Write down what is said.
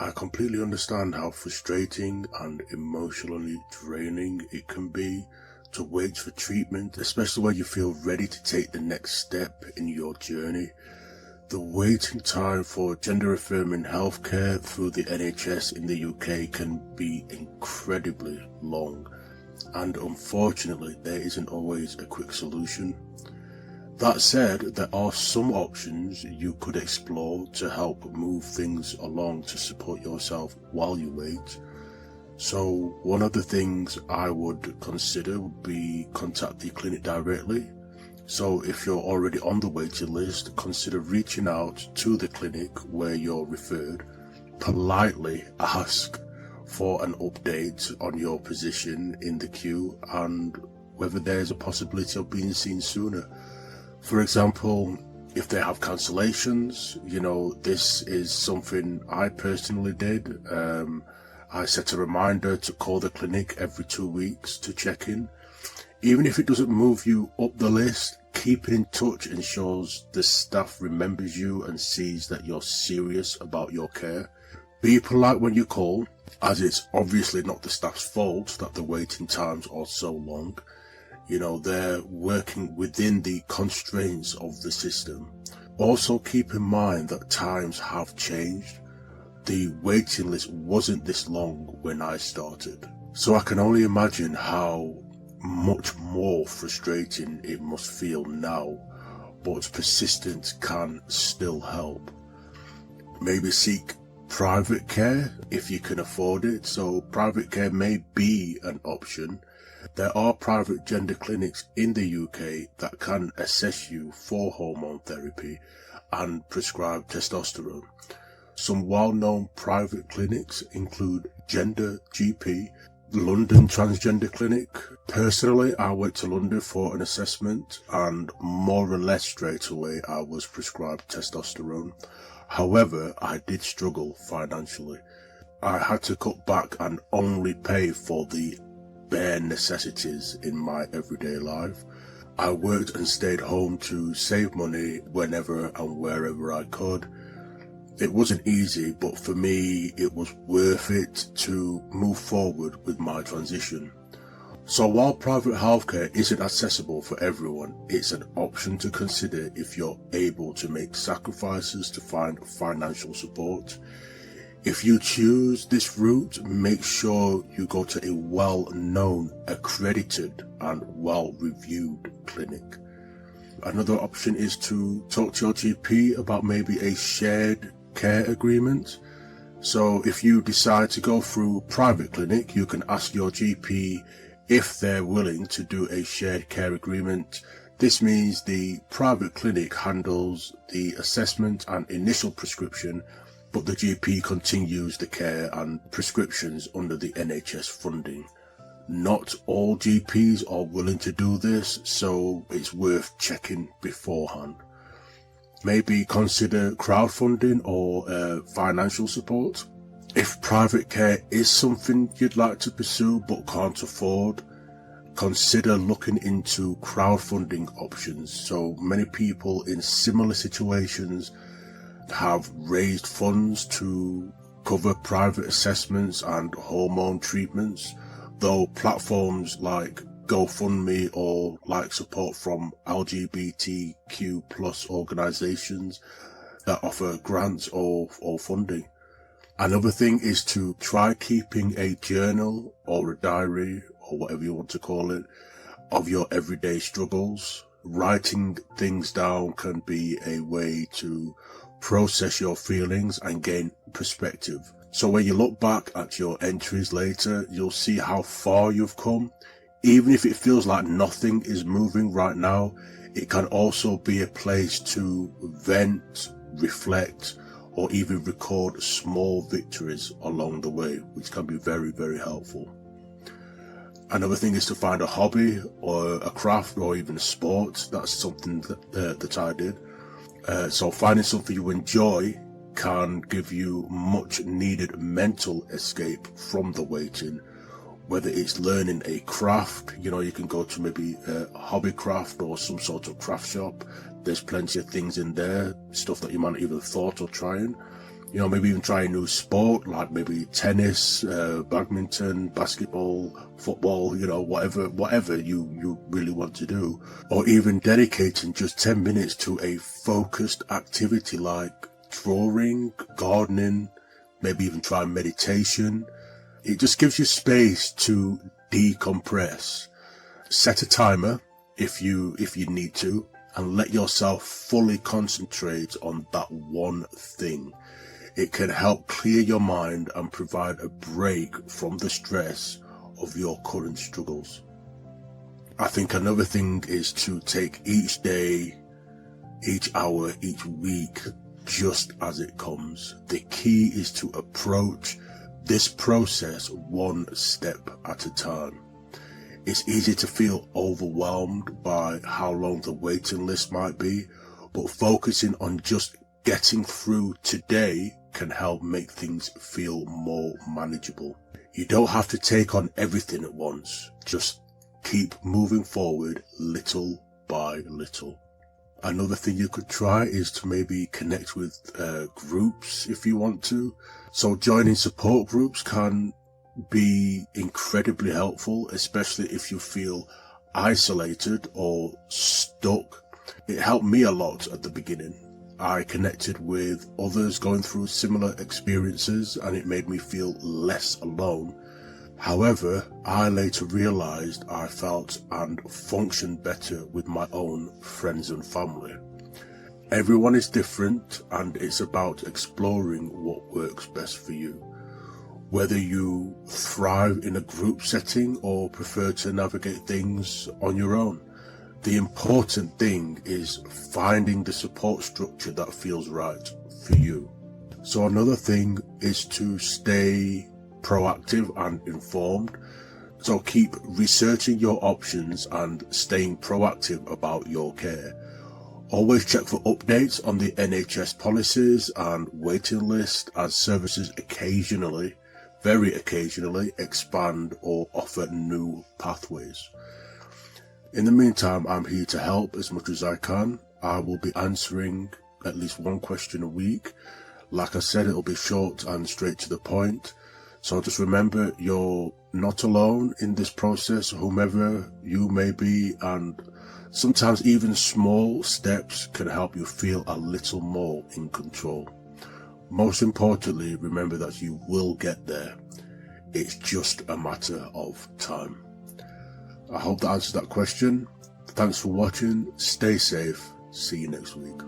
I completely understand how frustrating and emotionally draining it can be to wait for treatment, especially when you feel ready to take the next step in your journey. The waiting time for gender-affirming healthcare through the NHS in the UK can be incredibly long, and unfortunately there isn't always a quick solution. That said, there are some options you could explore to help move things along to support yourself while you wait. So one of the things I would consider would be contact the clinic directly. So if you're already on the waiting list, consider reaching out to the clinic where you're referred. Politely ask for an update on your position in the queue and whether there's a possibility of being seen sooner. For example, if they have cancellations, this is something I personally did. I set a reminder to call the clinic every 2 weeks to check in. Even if it doesn't move you up the list, keeping in touch ensures the staff remembers you and sees that you're serious about your care. Be polite when you call, as it's obviously not the staff's fault that the waiting times are so long. They're working within the constraints of the system. Also keep in mind that times have changed. The waiting list wasn't this long when I started. So I can only imagine how much more frustrating it must feel now, but persistence can still help. Maybe seek private care if you can afford it. So private care may be an option. There are private gender clinics in the UK that can assess you for hormone therapy and prescribe testosterone. Some well-known private clinics include Gender GP, London Transgender Clinic. Personally, I went to London for an assessment and more or less straight away I was prescribed testosterone. However, I did struggle financially. I had to cut back and only pay for the bare necessities in my everyday life. I worked and stayed home to save money whenever and wherever I could. It wasn't easy, but for me it was worth it to move forward with my transition. So while private healthcare isn't accessible for everyone, it's an option to consider if you're able to make sacrifices to find financial support. If you choose this route, make sure you go to a well-known, accredited and well-reviewed clinic. Another option is to talk to your GP about maybe a shared care agreement. So if you decide to go through private clinic, you can ask your GP if they're willing to do a shared care agreement. This means the private clinic handles the assessment and initial prescription, but the GP continues the care and prescriptions under the NHS funding. Not all GPs are willing to do this, so it's worth checking beforehand. Maybe consider crowdfunding or financial support. If private care is something you'd like to pursue but can't afford, consider looking into crowdfunding options. So many people in similar situations have raised funds to cover private assessments and hormone treatments, though platforms like GoFundMe or like support from LGBTQ plus organizations that offer grants or funding. Another thing is to try keeping a journal or a diary or whatever you want to call it of your everyday struggles. Writing things down can be a way to process your feelings and gain perspective. So when you look back at your entries later, you'll see how far you've come. Even if it feels like nothing is moving right now, it can also be a place to vent, reflect, or even record small victories along the way, which can be very, very helpful. Another thing is to find a hobby or a craft or even a sport. That's something that I did. So finding something you enjoy can give you much needed mental escape from the waiting. Whether it's learning a craft, you can go to maybe a hobby craft or some sort of craft shop. There's plenty of things in there, stuff that you might not even thought of trying. Maybe even try a new sport, like maybe tennis, badminton, basketball, football, whatever you really want to do. Or even dedicating just 10 minutes to a focused activity like drawing, gardening, maybe even try meditation. It just gives you space to decompress. Set a timer if you need to, and let yourself fully concentrate on that one thing. It can help clear your mind and provide a break from the stress of your current struggles. I think another thing is to take each day, each hour, each week, just as it comes. The key is to approach this process one step at a time. It's easy to feel overwhelmed by how long the waiting list might be, but focusing on just getting through today can help make things feel more manageable. You don't have to take on everything at once. Just keep moving forward little by little. Another thing you could try is to maybe connect with groups if you want to. So joining support groups can be incredibly helpful, especially if you feel isolated or stuck. It helped me a lot at the beginning. I connected with others going through similar experiences and it made me feel less alone. However, I later realized I felt and functioned better with my own friends and family. Everyone is different and it's about exploring what works best for you. Whether you thrive in a group setting or prefer to navigate things on your own, the important thing is finding the support structure that feels right for you. So another thing is to stay proactive and informed. So keep researching your options and staying proactive about your care. Always check for updates on the NHS policies and waiting list, as services occasionally, very occasionally, expand or offer new pathways. In the meantime, I'm here to help as much as I can. I will be answering at least one question a week. Like I said, it'll be short and straight to the point. So just remember, you're not alone in this process, whomever you may be, and sometimes even small steps can help you feel a little more in control. Most importantly, remember that you will get there. It's just a matter of time. I hope that answers that question. Thanks for watching. Stay safe. See you next week.